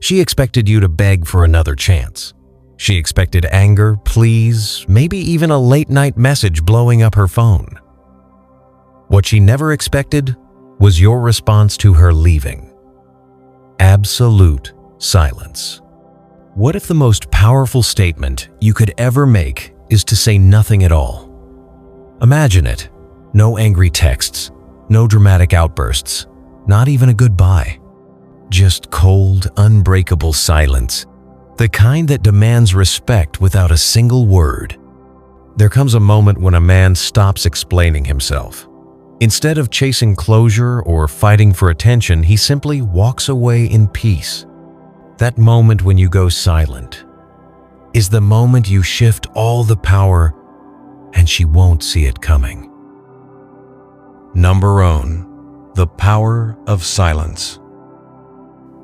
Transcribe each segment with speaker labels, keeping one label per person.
Speaker 1: She expected you to beg for another chance. She expected anger, pleas, maybe even a late-night message blowing up her phone. What she never expected was your response to her leaving. Absolute silence. What if the most powerful statement you could ever make is to say nothing at all? Imagine it. No angry texts, no dramatic outbursts, not even a goodbye. Just cold, unbreakable silence, the kind that demands respect without a single word. There comes a moment when a man stops explaining himself. Instead of chasing closure or fighting for attention, he simply walks away in peace. That moment when you go silent is the moment you shift all the power, and she won't see it coming. Number 1. The power of silence.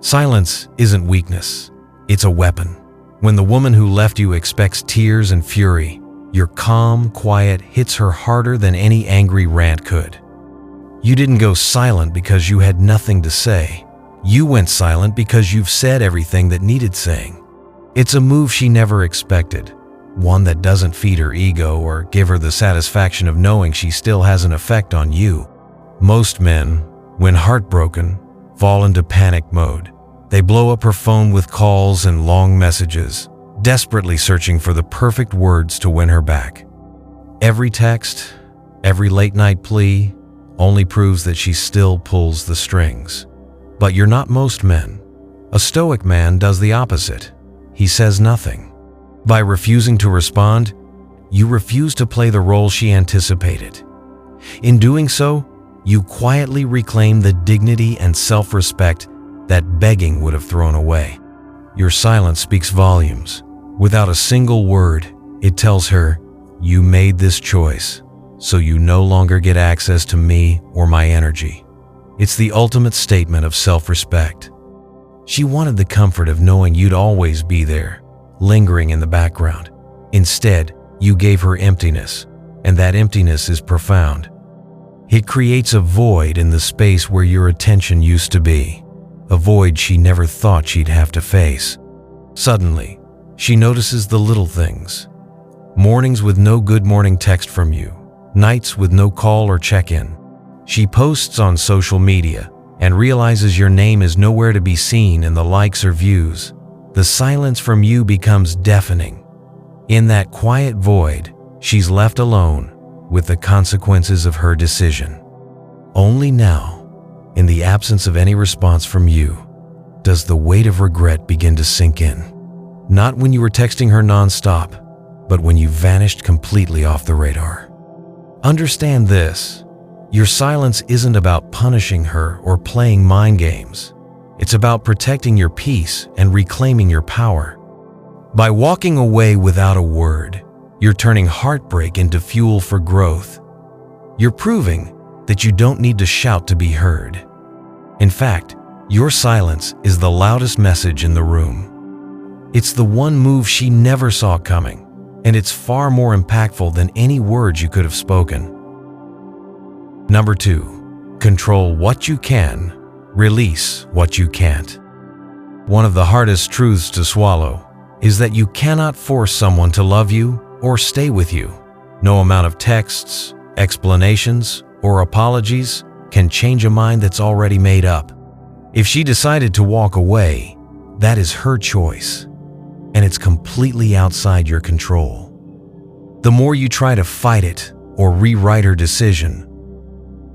Speaker 1: Silence isn't weakness, it's a weapon. When the woman who left you expects tears and fury, your calm, quiet hits her harder than any angry rant could. You didn't go silent because you had nothing to say. You went silent because you've said everything that needed saying. It's a move she never expected, one that doesn't feed her ego or give her the satisfaction of knowing she still has an effect on you. Most men, when heartbroken, fall into panic mode. They blow up her phone with calls and long messages, desperately searching for the perfect words to win her back. Every text, every late-night plea only proves that she still pulls the strings. But you're not most men. A Stoic man does the opposite. He says nothing. By refusing to respond, you refuse to play the role she anticipated. In doing so, you quietly reclaim the dignity and self-respect that begging would have thrown away. Your silence speaks volumes. Without a single word, it tells her, you made this choice, so you no longer get access to me or my energy. It's the ultimate statement of self-respect. She wanted the comfort of knowing you'd always be there, lingering in the background. Instead, you gave her emptiness, and that emptiness is profound. It creates a void in the space where your attention used to be, a void she never thought she'd have to face. Suddenly, she notices the little things. Mornings with no good morning text from you, nights with no call or check-in. She posts on social media and realizes your name is nowhere to be seen in the likes or views. The silence from you becomes deafening. In that quiet void, she's left alone with the consequences of her decision. Only now, in the absence of any response from you, does the weight of regret begin to sink in. Not when you were texting her nonstop, but when you vanished completely off the radar. Understand this. Your silence isn't about punishing her or playing mind games. It's about protecting your peace and reclaiming your power. By walking away without a word, you're turning heartbreak into fuel for growth. You're proving that you don't need to shout to be heard. In fact, your silence is the loudest message in the room. It's the one move she never saw coming, and it's far more impactful than any words you could have spoken. Number 2, control what you can, release what you can't. One of the hardest truths to swallow is that you cannot force someone to love you or stay with you. No amount of texts, explanations, or apologies can change a mind that's already made up. If she decided to walk away, that is her choice, and it's completely outside your control. The more you try to fight it or rewrite her decision,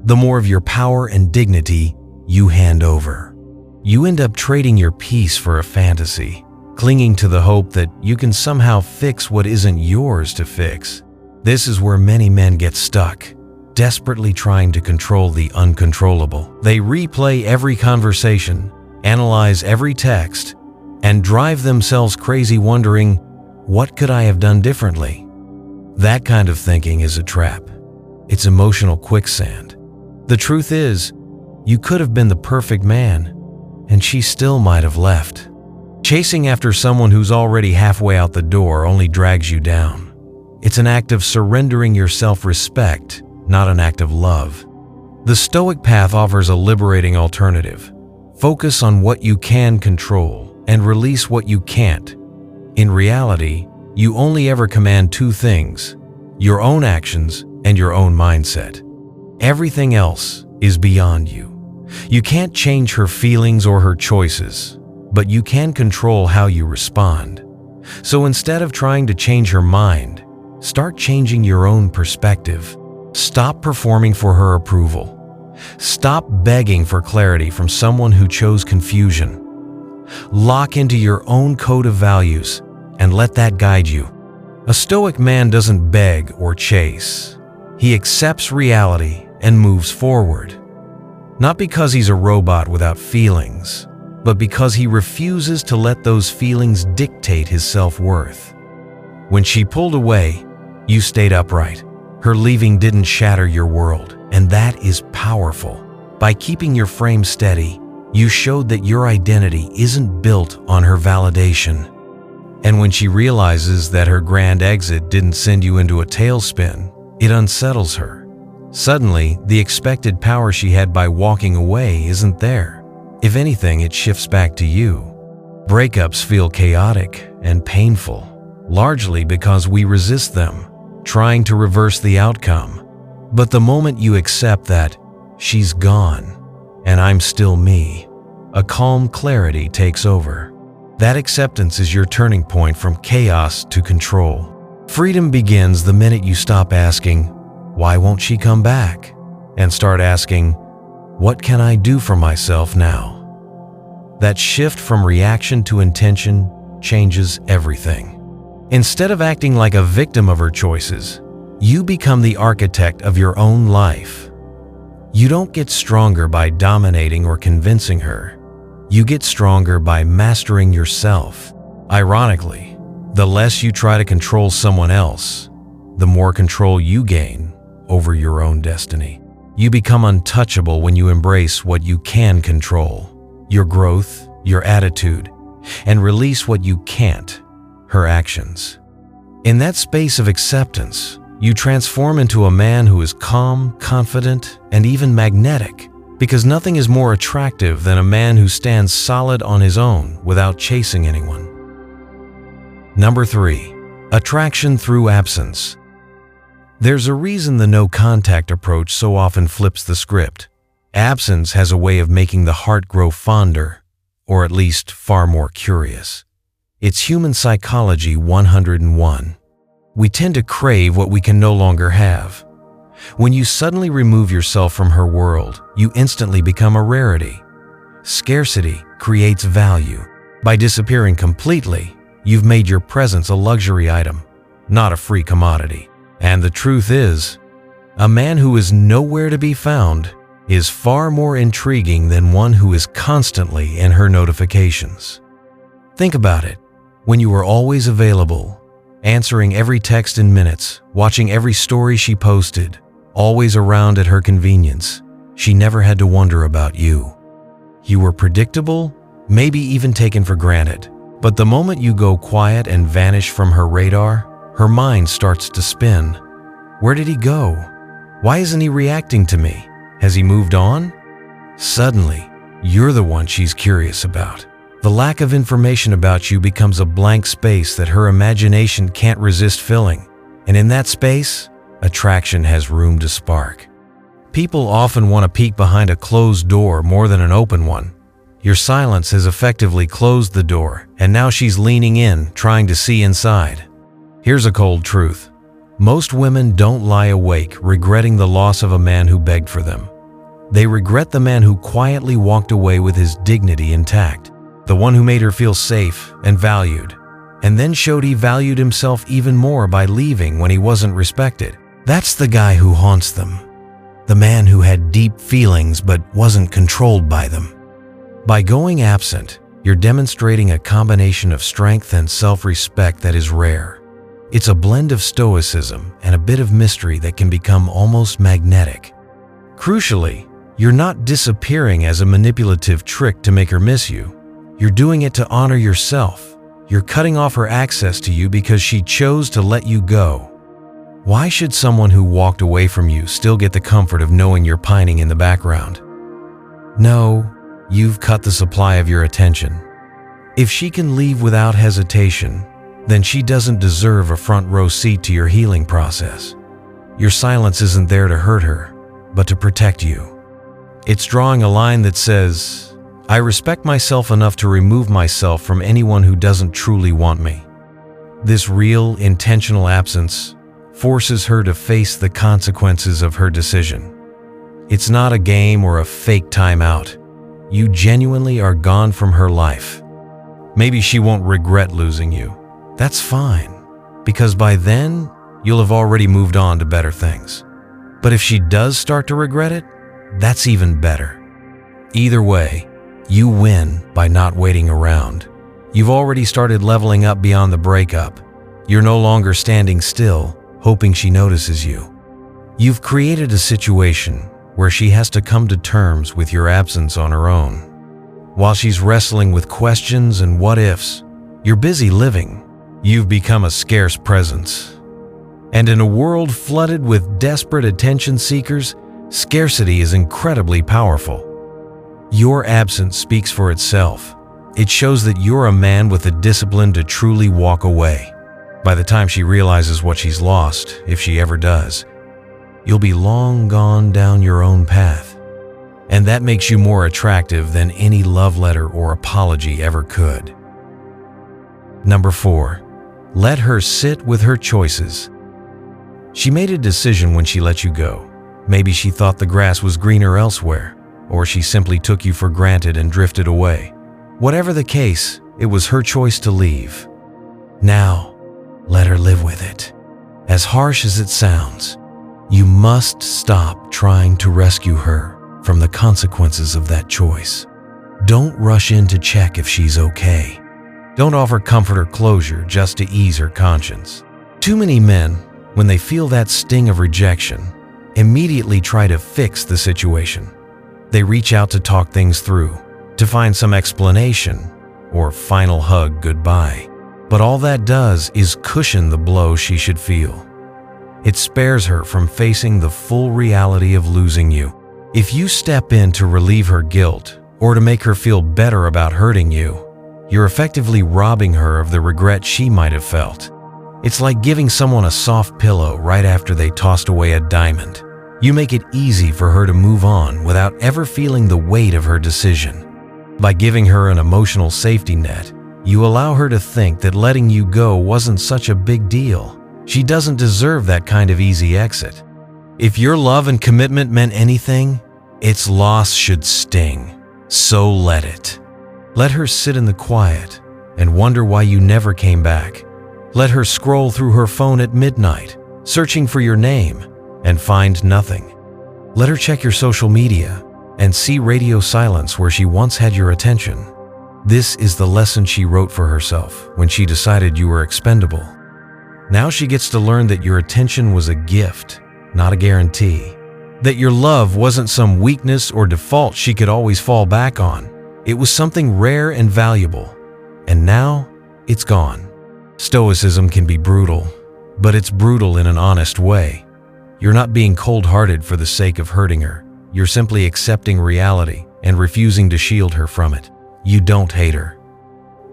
Speaker 1: the more of your power and dignity you hand over. You end up trading your peace for a fantasy, clinging to the hope that you can somehow fix what isn't yours to fix. This is where many men get stuck, desperately trying to control the uncontrollable. They replay every conversation, analyze every text, and drive themselves crazy wondering, what could I have done differently? That kind of thinking is a trap. It's emotional quicksand. The truth is, you could have been the perfect man, and she still might have left. Chasing after someone who's already halfway out the door only drags you down. It's an act of surrendering your self-respect, not an act of love. The Stoic path offers a liberating alternative. Focus on what you can control, and release what you can't. In reality, you only ever command two things: your own actions and your own mindset. Everything else is beyond you. You can't change her feelings or her choices, but you can control how you respond. So instead of trying to change her mind, start changing your own perspective. Stop performing for her approval. Stop begging for clarity from someone who chose confusion. Lock into your own code of values and let that guide you. A Stoic man doesn't beg or chase. He accepts reality and moves forward. Not because he's a robot without feelings, but because he refuses to let those feelings dictate his self-worth. When she pulled away, you stayed upright. Her leaving didn't shatter your world, and that is powerful. By keeping your frame steady, you showed that your identity isn't built on her validation. And when she realizes that her grand exit didn't send you into a tailspin, it unsettles her. Suddenly, the expected power she had by walking away isn't there. If anything, it shifts back to you. Breakups feel chaotic and painful, largely because we resist them, trying to reverse the outcome. But the moment you accept that she's gone and I'm still me, a calm clarity takes over. That acceptance is your turning point from chaos to control. Freedom begins the minute you stop asking, "Why won't she come back?" and start asking, "What can I do for myself now?" That shift from reaction to intention changes everything. Instead of acting like a victim of her choices, you become the architect of your own life. You don't get stronger by dominating or convincing her. You get stronger by mastering yourself. Ironically, the less you try to control someone else, the more control you gain over your own destiny. You become untouchable when you embrace what you can control, your growth, your attitude, and release what you can't, her actions. In that space of acceptance, you transform into a man who is calm, confident, and even magnetic, because nothing is more attractive than a man who stands solid on his own without chasing anyone. Number 3. Attraction through absence. There's a reason the no-contact approach so often flips the script. Absence has a way of making the heart grow fonder, or at least far more curious. It's human psychology 101. We tend to crave what we can no longer have. When you suddenly remove yourself from her world, you instantly become a rarity. Scarcity creates value. By disappearing completely, you've made your presence a luxury item, not a free commodity. And the truth is, a man who is nowhere to be found is far more intriguing than one who is constantly in her notifications. Think about it. When you were always available, answering every text in minutes, watching every story she posted, always around at her convenience, she never had to wonder about you. You were predictable, maybe even taken for granted. But the moment you go quiet and vanish from her radar, her mind starts to spin. Where did he go? Why isn't he reacting to me? Has he moved on? Suddenly, you're the one she's curious about. The lack of information about you becomes a blank space that her imagination can't resist filling. And in that space, attraction has room to spark. People often want to peek behind a closed door more than an open one. Your silence has effectively closed the door, and now she's leaning in, trying to see inside. Here's a cold truth. Most women don't lie awake regretting the loss of a man who begged for them. They regret the man who quietly walked away with his dignity intact, the one who made her feel safe and valued, and then showed he valued himself even more by leaving when he wasn't respected. That's the guy who haunts them. The man who had deep feelings but wasn't controlled by them. By going absent, you're demonstrating a combination of strength and self-respect that is rare. It's a blend of stoicism and a bit of mystery that can become almost magnetic. Crucially, you're not disappearing as a manipulative trick to make her miss you. You're doing it to honor yourself. You're cutting off her access to you because she chose to let you go. Why should someone who walked away from you still get the comfort of knowing you're pining in the background? No, you've cut the supply of your attention. If she can leave without hesitation, then she doesn't deserve a front row seat to your healing process. Your silence isn't there to hurt her, but to protect you. It's drawing a line that says, I respect myself enough to remove myself from anyone who doesn't truly want me. This real, intentional absence forces her to face the consequences of her decision. It's not a game or a fake timeout. You genuinely are gone from her life. Maybe she won't regret losing you. That's fine, because by then, you'll have already moved on to better things. But if she does start to regret it, that's even better. Either way, you win by not waiting around. You've already started leveling up beyond the breakup. You're no longer standing still, hoping she notices you. You've created a situation where she has to come to terms with your absence on her own. While she's wrestling with questions and what-ifs, you're busy living. You've become a scarce presence. And in a world flooded with desperate attention seekers, scarcity is incredibly powerful. Your absence speaks for itself. It shows that you're a man with the discipline to truly walk away. By the time she realizes what she's lost, if she ever does, you'll be long gone down your own path. And that makes you more attractive than any love letter or apology ever could. Number 4, let her sit with her choices. She made a decision when she let you go. Maybe she thought the grass was greener elsewhere, or she simply took you for granted and drifted away. Whatever the case, it was her choice to leave. Now, let her live with it. As harsh as it sounds, you must stop trying to rescue her from the consequences of that choice. Don't rush in to check if she's okay. Don't offer comfort or closure just to ease her conscience. Too many men, when they feel that sting of rejection, immediately try to fix the situation. They reach out to talk things through, to find some explanation or final hug goodbye. But all that does is cushion the blow she should feel. It spares her from facing the full reality of losing you. If you step in to relieve her guilt or to make her feel better about hurting you, you're effectively robbing her of the regret she might have felt. It's like giving someone a soft pillow right after they tossed away a diamond. You make it easy for her to move on without ever feeling the weight of her decision. By giving her an emotional safety net, you allow her to think that letting you go wasn't such a big deal. She doesn't deserve that kind of easy exit. If your love and commitment meant anything, its loss should sting. So let it. Let her sit in the quiet and wonder why you never came back. Let her scroll through her phone at midnight, searching for your name, and find nothing. Let her check your social media and see radio silence where she once had your attention. This is the lesson she wrote for herself when she decided you were expendable. Now she gets to learn that your attention was a gift, not a guarantee. That your love wasn't some weakness or default she could always fall back on. It was something rare and valuable, and now it's gone. Stoicism can be brutal, but it's brutal in an honest way. You're not being cold-hearted for the sake of hurting her. You're simply accepting reality and refusing to shield her from it. You don't hate her.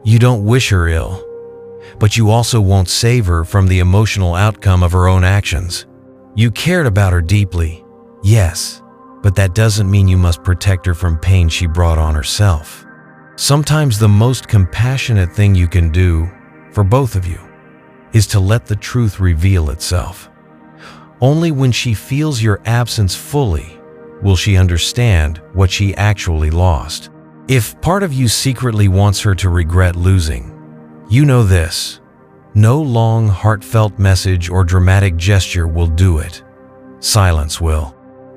Speaker 1: You don't wish her ill, but you also won't save her from the emotional outcome of her own actions. You cared about her deeply, yes, but that doesn't mean you must protect her from pain she brought on herself. Sometimes the most compassionate thing you can do, for both of you, is to let the truth reveal itself. Only when she feels your absence fully will she understand what she actually lost. If part of you secretly wants her to regret losing, you know this: no long, heartfelt message or dramatic gesture will do it. Silence will.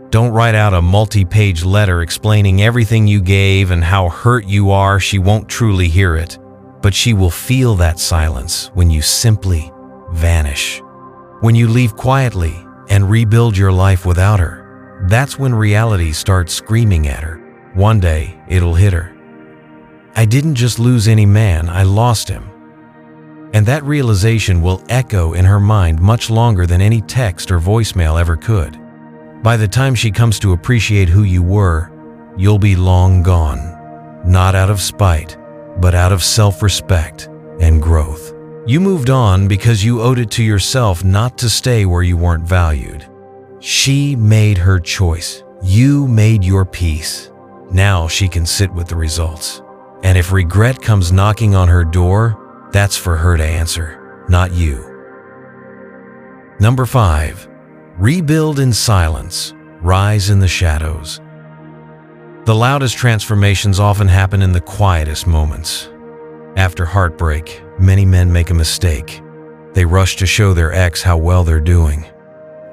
Speaker 1: Don't write out a multi-page letter explaining everything you gave and how hurt you are. She won't truly hear it, but she will feel that silence when you simply vanish. When you leave quietly and rebuild your life without her, that's when reality starts screaming at her. One day, it'll hit her. I didn't just lose any man, I lost him. And that realization will echo in her mind much longer than any text or voicemail ever could. By the time she comes to appreciate who you were, you'll be long gone. Not out of spite, but out of self-respect and growth. You moved on because you owed it to yourself not to stay where you weren't valued. She made her choice. You made your peace. Now she can sit with the results. And if regret comes knocking on her door, that's for her to answer, not you. Number 5. Rebuild in silence. Rise in the shadows. The loudest transformations often happen in the quietest moments. After heartbreak, many men make a mistake. They rush to show their ex how well they're doing.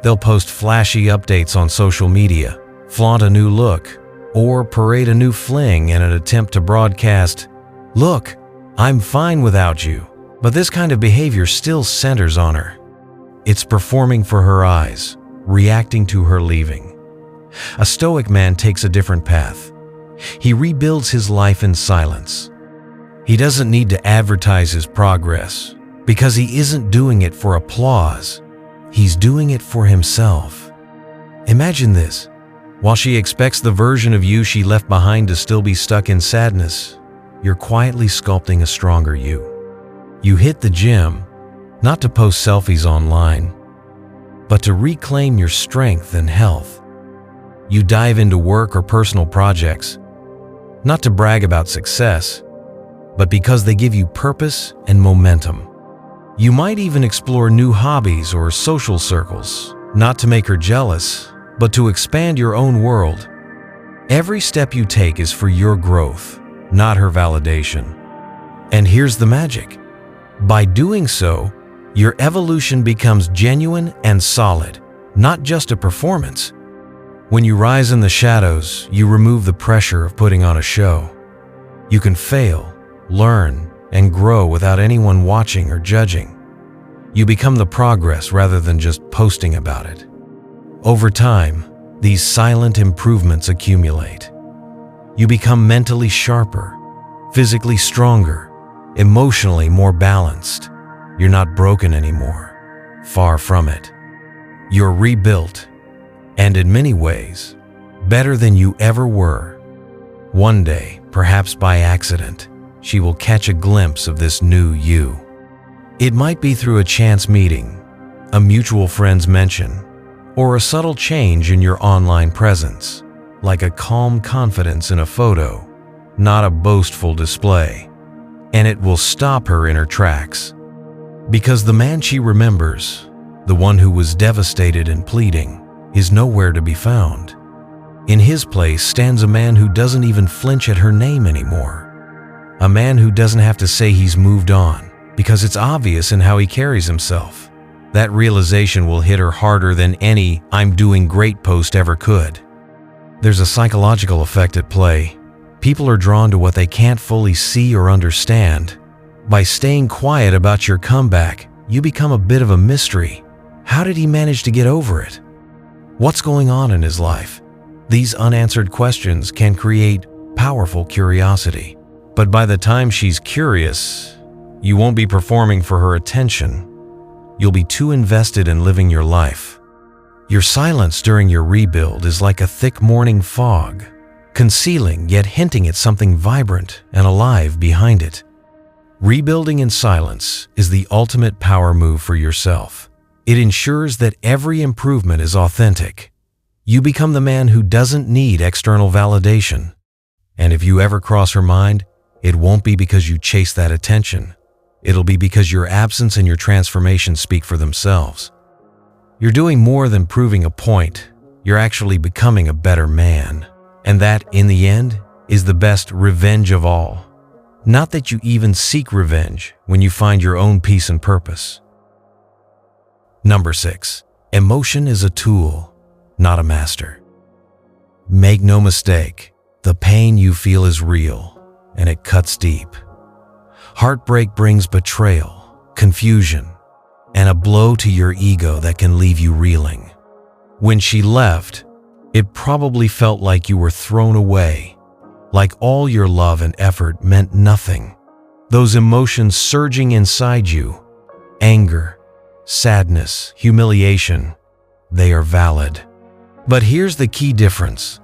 Speaker 1: They'll post flashy updates on social media, flaunt a new look, or parade a new fling in an attempt to broadcast, "Look, I'm fine without you." But this kind of behavior still centers on her. It's performing for her eyes, reacting to her leaving. A Stoic man takes a different path. He rebuilds his life in silence. He doesn't need to advertise his progress because he isn't doing it for applause. He's doing it for himself. Imagine this. While she expects the version of you she left behind to still be stuck in sadness, you're quietly sculpting a stronger you. You hit the gym, not to post selfies online, but to reclaim your strength and health. You dive into work or personal projects, not to brag about success, but because they give you purpose and momentum. You might even explore new hobbies or social circles, not to make her jealous, but to expand your own world. Every step you take is for your growth, not her validation. And here's the magic. By doing so, your evolution becomes genuine and solid, not just a performance. When you rise in the shadows, you remove the pressure of putting on a show. You can fail, learn, and grow without anyone watching or judging. You become the progress rather than just posting about it. Over time, these silent improvements accumulate. You become mentally sharper, physically stronger, emotionally more balanced. You're not broken anymore. Far from it. You're rebuilt, and in many ways, better than you ever were. One day, perhaps by accident, she will catch a glimpse of this new you. It might be through a chance meeting, a mutual friend's mention, or a subtle change in your online presence, like a calm confidence in a photo, not a boastful display. And it will stop her in her tracks. Because the man she remembers, the one who was devastated and pleading, is nowhere to be found. In his place stands a man who doesn't even flinch at her name anymore. A man who doesn't have to say he's moved on, because it's obvious in how he carries himself. That realization will hit her harder than any "I'm doing great" post ever could. There's a psychological effect at play. People are drawn to what they can't fully see or understand. By staying quiet about your comeback, you become a bit of a mystery. How did he manage to get over it? What's going on in his life? These unanswered questions can create powerful curiosity. But by the time she's curious, you won't be performing for her attention. You'll be too invested in living your life. Your silence during your rebuild is like a thick morning fog, concealing yet hinting at something vibrant and alive behind it. Rebuilding in silence is the ultimate power move for yourself. It ensures that every improvement is authentic. You become the man who doesn't need external validation. And if you ever cross her mind, it won't be because you chase that attention. It'll be because your absence and your transformation speak for themselves. You're doing more than proving a point. You're actually becoming a better man. And that, in the end, is the best revenge of all. Not that you even seek revenge when you find your own peace and purpose. Number 6. Emotion is a tool, not a master. Make no mistake, the pain you feel is real, and it cuts deep. Heartbreak brings betrayal, confusion, and a blow to your ego that can leave you reeling. When she left, it probably felt like you were thrown away, like all your love and effort meant nothing. Those emotions surging inside you, anger, sadness, humiliation, they are valid. But here's the key difference.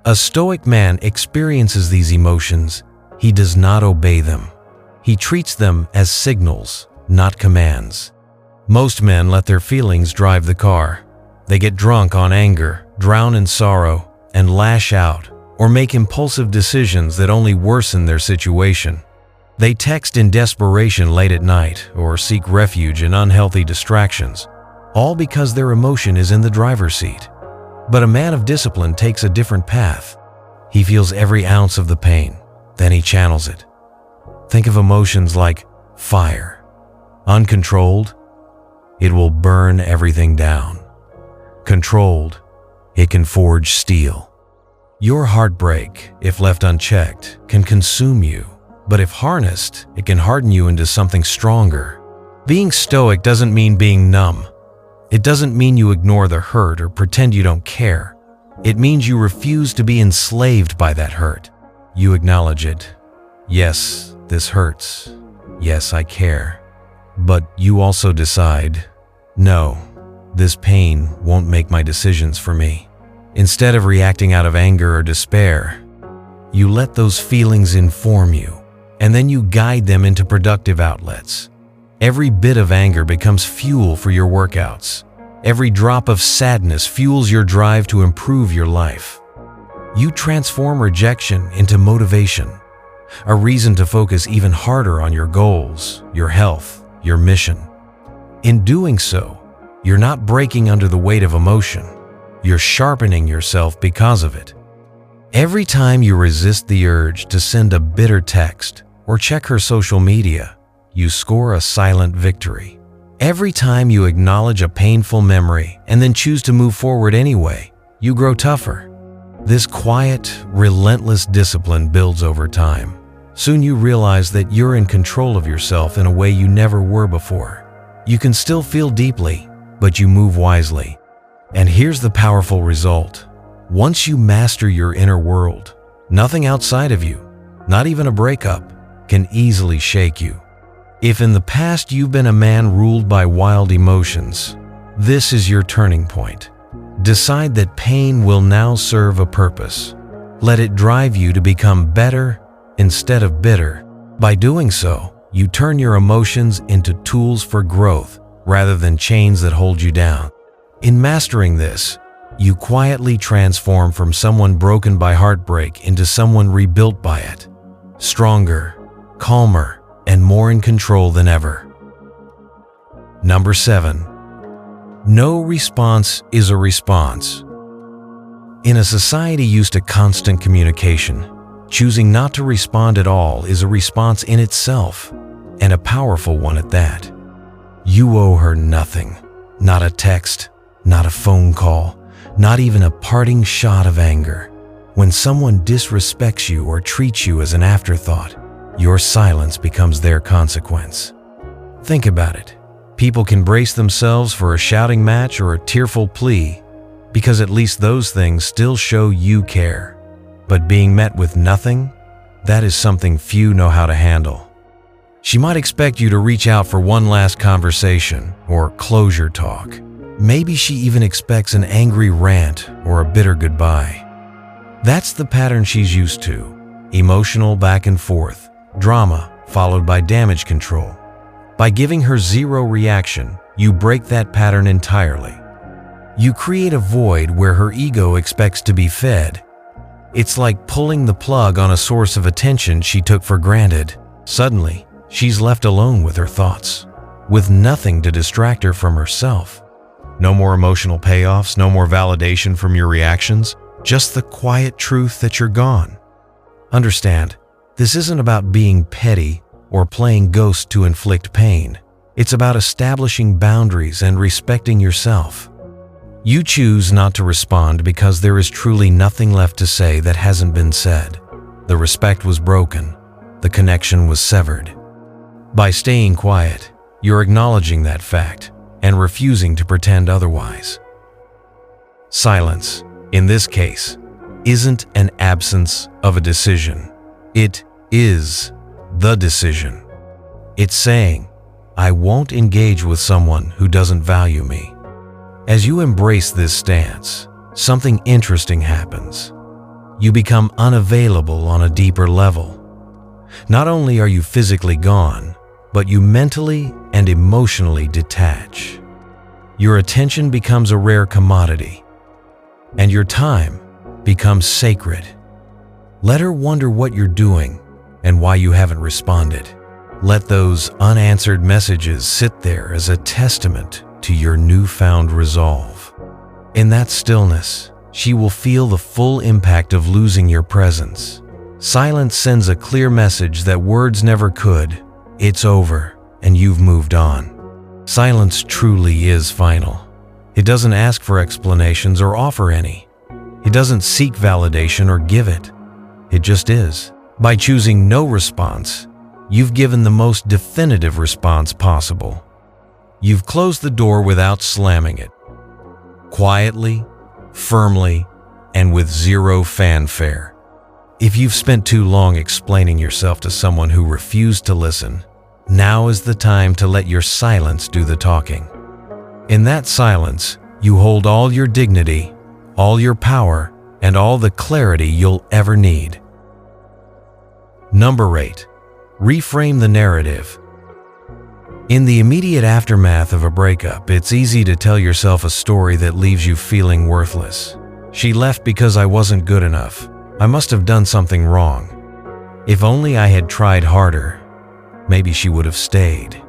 Speaker 1: A Stoic man experiences these emotions. he does not obey them. He treats them as signals, not commands. Most men let their feelings drive the car. They get drunk on anger, drown in sorrow, and lash out, or make impulsive decisions that only worsen their situation. They text in desperation late at night or seek refuge in unhealthy distractions, all because their emotion is in the driver's seat. But a man of discipline takes a different path. He feels every ounce of the pain, then he channels it. Think of emotions like fire. Uncontrolled, it will burn everything down. Controlled, it can forge steel. Your heartbreak, if left unchecked, can consume you, but if harnessed, it can harden you into something stronger. Being stoic doesn't mean being numb. It doesn't mean you ignore the hurt or pretend you don't care. It means you refuse to be enslaved by that hurt. You acknowledge it. Yes, this hurts. Yes, I care. But you also decide, no, this pain won't make my decisions for me. Instead of reacting out of anger or despair, you let those feelings inform you, and then you guide them into productive outlets. Every bit of anger becomes fuel for your workouts. Every drop of sadness fuels your drive to improve your life. You transform rejection into motivation, a reason to focus even harder on your goals, your health, your mission. In doing so, you're not breaking under the weight of emotion. You're sharpening yourself because of it. Every time you resist the urge to send a bitter text or check her social media, you score a silent victory. Every time you acknowledge a painful memory and then choose to move forward anyway, you grow tougher. This quiet, relentless discipline builds over time. Soon you realize that you're in control of yourself in a way you never were before. You can still feel deeply, but you move wisely. And here's the powerful result. Once you master your inner world, nothing outside of you, not even a breakup, can easily shake you. If in the past you've been a man ruled by wild emotions, this is your turning point. Decide that pain will now serve a purpose. Let it drive you to become better instead of bitter. By doing so, you turn your emotions into tools for growth rather than chains that hold you down. In mastering this, you quietly transform from someone broken by heartbreak into someone rebuilt by it, stronger, calmer, and more in control than ever. Number 7. No response is a response. In a society used to constant communication, choosing not to respond at all is a response in itself, and a powerful one at that. You owe her nothing, not a text, not a phone call, not even a parting shot of anger. When someone disrespects you or treats you as an afterthought, your silence becomes their consequence. Think about it. People can brace themselves for a shouting match or a tearful plea, because at least those things still show you care. But being met with nothing, that is something few know how to handle. She might expect you to reach out for one last conversation or closure talk. Maybe she even expects an angry rant or a bitter goodbye. That's the pattern she's used to. Emotional back and forth, drama followed by damage control. By giving her zero reaction, you break that pattern entirely. You create a void where her ego expects to be fed. It's like pulling the plug on a source of attention she took for granted. Suddenly, she's left alone with her thoughts, with nothing to distract her from herself. No more emotional payoffs, no more validation from your reactions, just the quiet truth that you're gone. Understand, this isn't about being petty or playing ghost to inflict pain. It's about establishing boundaries and respecting yourself. You choose not to respond because there is truly nothing left to say that hasn't been said. The respect was broken. The connection was severed. By staying quiet, you're acknowledging that fact and refusing to pretend otherwise. Silence, in this case, isn't an absence of a decision. It is the decision. It's saying, I won't engage with someone who doesn't value me. As you embrace this stance, something interesting happens. You become unavailable on a deeper level. Not only are you physically gone, but you mentally and emotionally detach. Your attention becomes a rare commodity, and your time becomes sacred. Let her wonder what you're doing and why you haven't responded. Let those unanswered messages sit there as a testament to your newfound resolve. In that stillness, she will feel the full impact of losing your presence. Silence sends a clear message that words never could. It's over, and you've moved on. Silence truly is final. It doesn't ask for explanations or offer any. It doesn't seek validation or give it. It just is. By choosing no response, you've given the most definitive response possible. You've closed the door without slamming it. Quietly, firmly, and with zero fanfare. If you've spent too long explaining yourself to someone who refused to listen, now is the time to let your silence do the talking. In that silence, you hold all your dignity, all your power, and all the clarity you'll ever need. Number 8. Reframe the narrative. In the immediate aftermath of a breakup, it's easy to tell yourself a story that leaves you feeling worthless. She left because I wasn't good enough. I must have done something wrong. If only I had tried harder, maybe she would have stayed.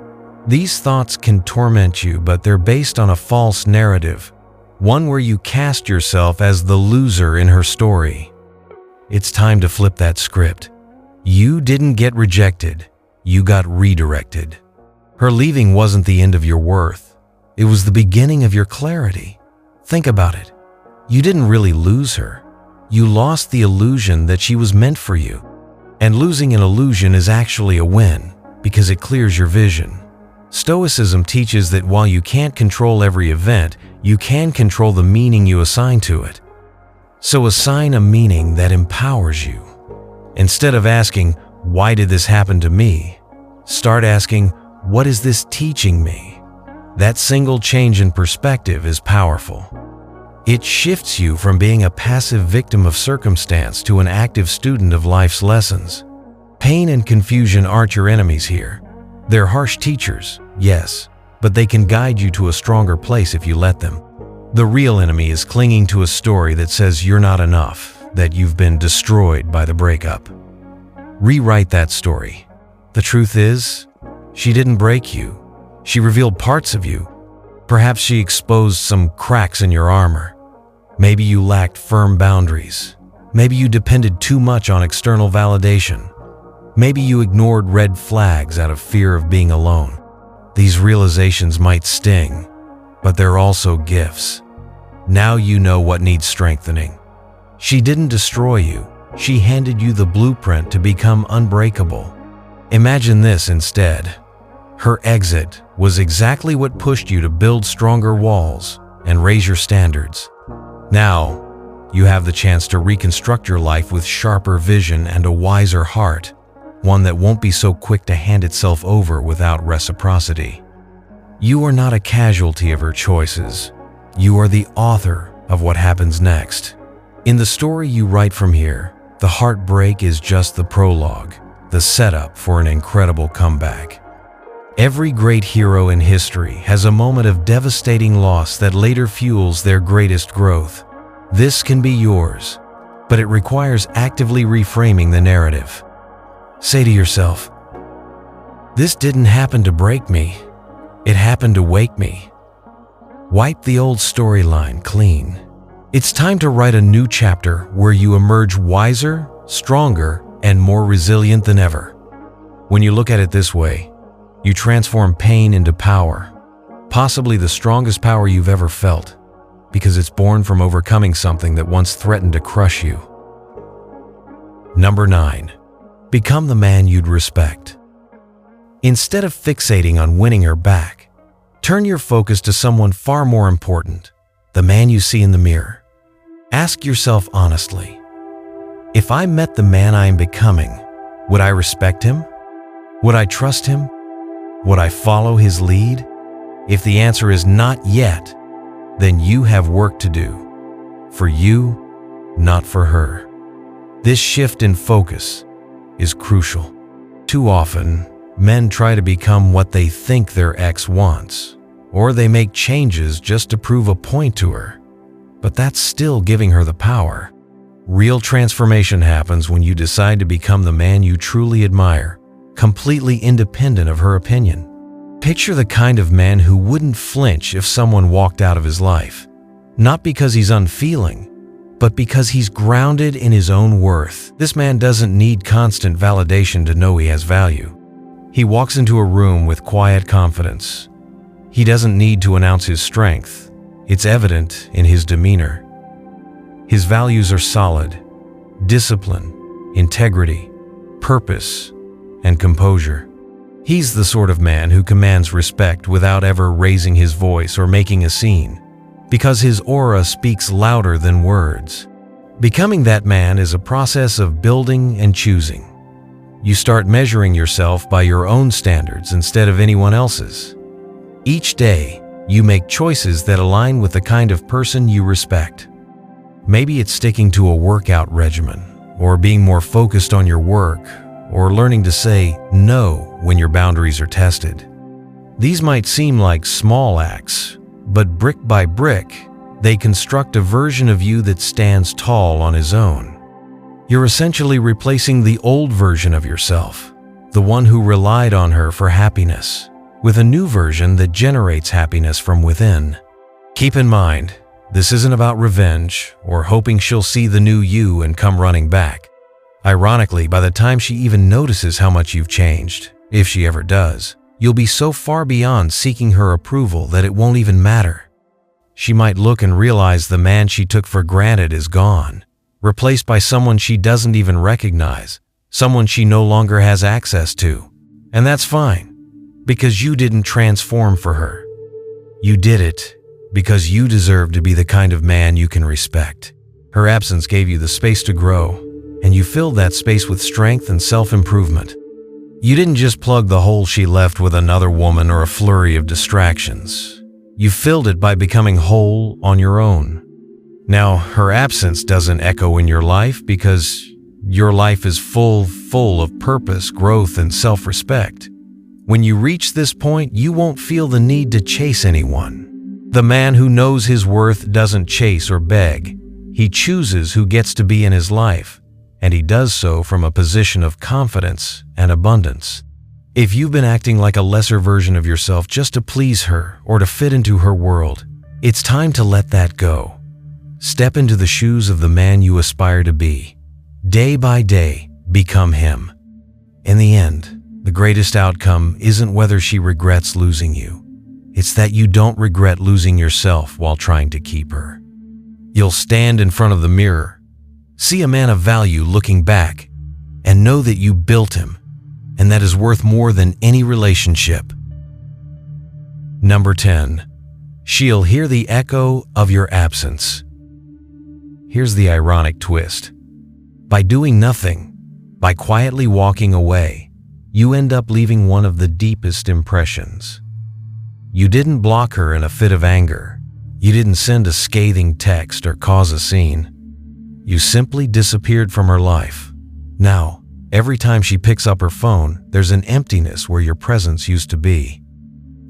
Speaker 1: These thoughts can torment you, but they're based on a false narrative, one where you cast yourself as the loser in her story. It's time to flip that script. You didn't get rejected, you got redirected. Her leaving wasn't the end of your worth. It was the beginning of your clarity. Think about it. You didn't really lose her. You lost the illusion that she was meant for you. And losing an illusion is actually a win, because it clears your vision. Stoicism teaches that while you can't control every event, you can control the meaning you assign to it. So assign a meaning that empowers you. Instead of asking, "Why did this happen to me?" start asking, "What is this teaching me?" That single change in perspective is powerful. It shifts you from being a passive victim of circumstance to an active student of life's lessons. Pain and confusion aren't your enemies here. They're harsh teachers, yes, but they can guide you to a stronger place if you let them. The real enemy is clinging to a story that says you're not enough, that you've been destroyed by the breakup. Rewrite that story. The truth is, she didn't break you. She revealed parts of you. Perhaps she exposed some cracks in your armor. Maybe you lacked firm boundaries. Maybe you depended too much on external validation. Maybe you ignored red flags out of fear of being alone. These realizations might sting, but they're also gifts. Now you know what needs strengthening. She didn't destroy you. She handed you the blueprint to become unbreakable. Imagine this instead. Her exit was exactly what pushed you to build stronger walls and raise your standards. Now, you have the chance to reconstruct your life with sharper vision and a wiser heart, one that won't be so quick to hand itself over without reciprocity. You are not a casualty of her choices. You are the author of what happens next. In the story you write from here, the heartbreak is just the prologue, the setup for an incredible comeback. Every great hero in history has a moment of devastating loss that later fuels their greatest growth. This can be yours, but it requires actively reframing the narrative. Say to yourself, "This didn't happen to break me. It happened to wake me." Wipe the old storyline clean. It's time to write a new chapter where you emerge wiser, stronger, and more resilient than ever. When you look at it this way, you transform pain into power, possibly the strongest power you've ever felt, because it's born from overcoming something that once threatened to crush you. Number 9. Become the man you'd respect. Instead of fixating on winning her back, turn your focus to someone far more important, the man you see in the mirror. Ask yourself honestly, if I met the man I am becoming, would I respect him? Would I trust him? Would I follow his lead? If the answer is not yet, then you have work to do. For you, not for her. This shift in focus is crucial. Too often, men try to become what they think their ex wants, or they make changes just to prove a point to her. But that's still giving her the power. Real transformation happens when you decide to become the man you truly admire, completely independent of her opinion. Picture the kind of man who wouldn't flinch if someone walked out of his life, not because he's unfeeling, but because he's grounded in his own worth. This man doesn't need constant validation to know he has value. He walks into a room with quiet confidence. He doesn't need to announce his strength. It's evident in his demeanor. His values are solid: discipline, integrity, purpose, and composure. He's the sort of man who commands respect without ever raising his voice or making a scene, because his aura speaks louder than words. Becoming that man is a process of building and choosing. You start measuring yourself by your own standards instead of anyone else's. Each day, you make choices that align with the kind of person you respect. Maybe it's sticking to a workout regimen, or being more focused on your work, or learning to say no when your boundaries are tested. These might seem like small acts, but brick by brick, they construct a version of you that stands tall on his own. You're essentially replacing the old version of yourself, the one who relied on her for happiness, with a new version that generates happiness from within. Keep in mind, this isn't about revenge or hoping she'll see the new you and come running back. Ironically, by the time she even notices how much you've changed, if she ever does, you'll be so far beyond seeking her approval that it won't even matter. She might look and realize the man she took for granted is gone, replaced by someone she doesn't even recognize, someone she no longer has access to. And that's fine, because you didn't transform for her. You did it because you deserve to be the kind of man you can respect. Her absence gave you the space to grow, and you filled that space with strength and self-improvement. You didn't just plug the hole she left with another woman or a flurry of distractions. You filled it by becoming whole on your own. Now, her absence doesn't echo in your life because your life is full of purpose, growth, and self-respect. When you reach this point, you won't feel the need to chase anyone. The man who knows his worth doesn't chase or beg. He chooses who gets to be in his life, and he does so from a position of confidence and abundance. If you've been acting like a lesser version of yourself just to please her or to fit into her world, it's time to let that go. Step into the shoes of the man you aspire to be. Day by day, become him. In the end, the greatest outcome isn't whether she regrets losing you. It's that you don't regret losing yourself while trying to keep her. You'll stand in front of the mirror, see a man of value looking back, and know that you built him, and that is worth more than any relationship. Number 10. She'll hear the echo of your absence. Here's the ironic twist. By doing nothing, by quietly walking away, you end up leaving one of the deepest impressions. You didn't block her in a fit of anger. You didn't send a scathing text or cause a scene. You simply disappeared from her life. Now, every time she picks up her phone, there's an emptiness where your presence used to be.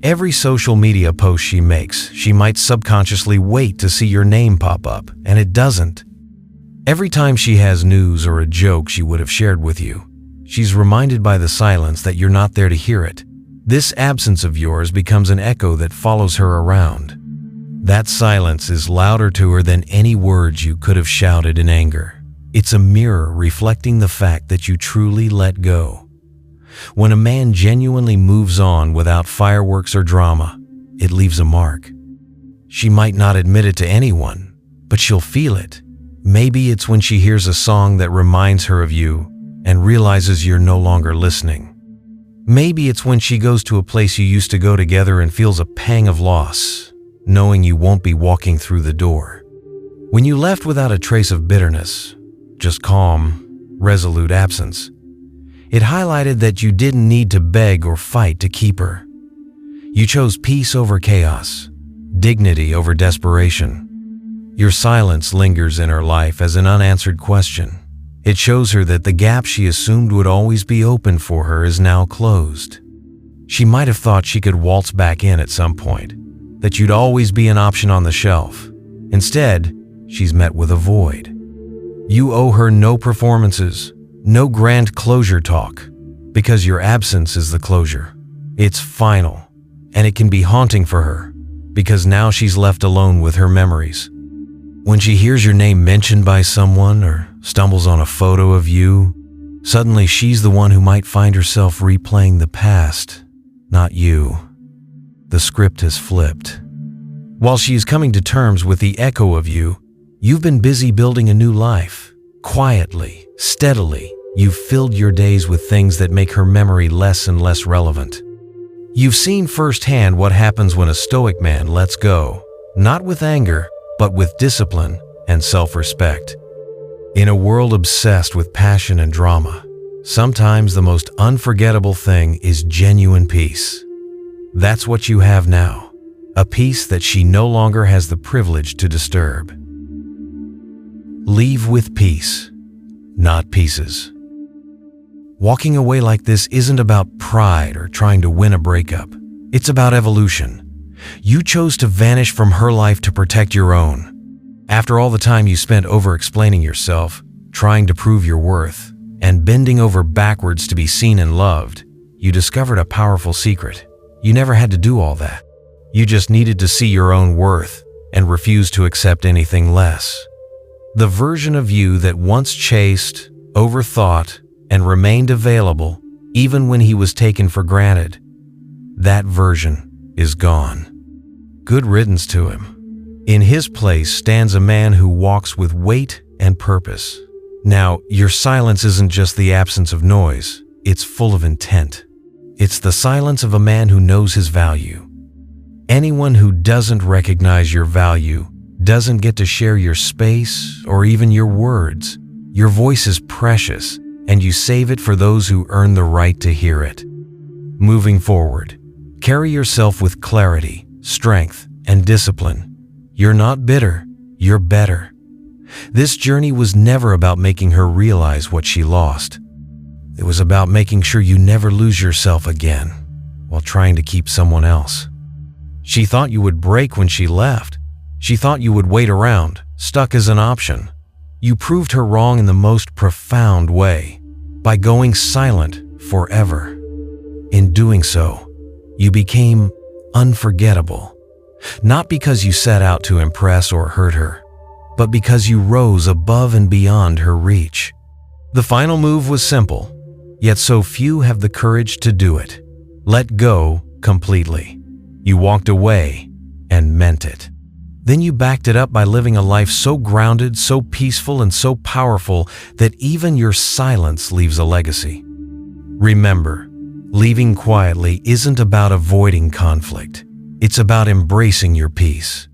Speaker 1: Every social media post she makes, she might subconsciously wait to see your name pop up, and it doesn't. Every time she has news or a joke she would have shared with you, she's reminded by the silence that you're not there to hear it. This absence of yours becomes an echo that follows her around. That silence is louder to her than any words you could have shouted in anger. It's a mirror reflecting the fact that you truly let go. When a man genuinely moves on without fireworks or drama, it leaves a mark. She might not admit it to anyone, but she'll feel it. Maybe it's when she hears a song that reminds her of you and realizes you're no longer listening. Maybe it's when she goes to a place you used to go together and feels a pang of loss, knowing you won't be walking through the door. When you left without a trace of bitterness, just calm, resolute absence, it highlighted that you didn't need to beg or fight to keep her. You chose peace over chaos, dignity over desperation. Your silence lingers in her life as an unanswered question, It shows her that the gap she assumed would always be open for her is now closed. She might have thought she could waltz back in at some point, that you'd always be an option on the shelf. Instead, she's met with a void. You owe her no performances, no grand closure talk, because your absence is the closure. It's final, and it can be haunting for her, because now she's left alone with her memories. When she hears your name mentioned by someone or stumbles on a photo of you, suddenly she's the one who might find herself replaying the past, not you. The script has flipped. While she is coming to terms with the echo of you, you've been busy building a new life. Quietly, steadily, you've filled your days with things that make her memory less and less relevant. You've seen firsthand what happens when a Stoic man lets go, not with anger, but with discipline and self-respect. In a world obsessed with passion and drama, sometimes the most unforgettable thing is genuine peace. That's what you have now, a peace that she no longer has the privilege to disturb. Leave with peace, not pieces. Walking away like this isn't about pride or trying to win a breakup. It's about evolution. You chose to vanish from her life to protect your own. After all the time you spent over-explaining yourself, trying to prove your worth, and bending over backwards to be seen and loved, you discovered a powerful secret. You never had to do all that. You just needed to see your own worth and refuse to accept anything less. The version of you that once chased, overthought, and remained available even when he was taken for granted, that version is gone. Good riddance to him. In his place stands a man who walks with weight and purpose. Now, your silence isn't just the absence of noise, it's full of intent. It's the silence of a man who knows his value. Anyone who doesn't recognize your value doesn't get to share your space or even your words. Your voice is precious, and you save it for those who earn the right to hear it. Moving forward, carry yourself with clarity, strength, and discipline. You're not bitter, you're better. This journey was never about making her realize what she lost. It was about making sure you never lose yourself again while trying to keep someone else. She thought you would break when she left. She thought you would wait around, stuck as an option. You proved her wrong in the most profound way, by going silent forever. In doing so, you became unforgettable. Not because you set out to impress or hurt her, but because you rose above and beyond her reach. The final move was simple, yet so few have the courage to do it. Let go completely. You walked away and meant it. Then you backed it up by living a life so grounded, so peaceful, and so powerful that even your silence leaves a legacy. Remember, leaving quietly isn't about avoiding conflict. It's about embracing your peace.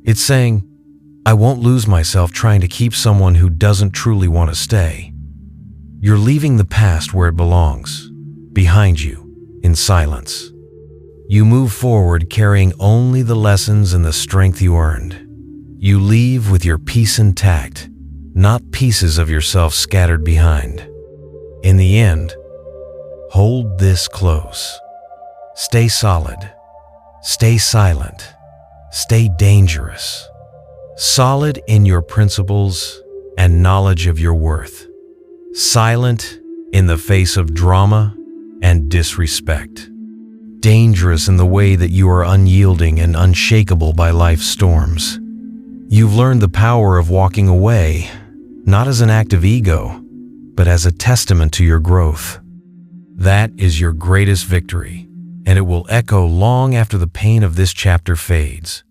Speaker 1: It's saying, I won't lose myself trying to keep someone who doesn't truly want to stay. You're leaving the past where it belongs, behind you, in silence. You move forward carrying only the lessons and the strength you earned. You leave with your peace intact, not pieces of yourself scattered behind. In the end, hold this close. Stay solid. Stay silent. Stay dangerous. Solid in your principles and knowledge of your worth. Silent in the face of drama and disrespect. Dangerous in the way that you are unyielding and unshakable by life's storms. You've learned the power of walking away, not as an act of ego, but as a testament to your growth. That is your greatest victory, and it will echo long after the pain of this chapter fades.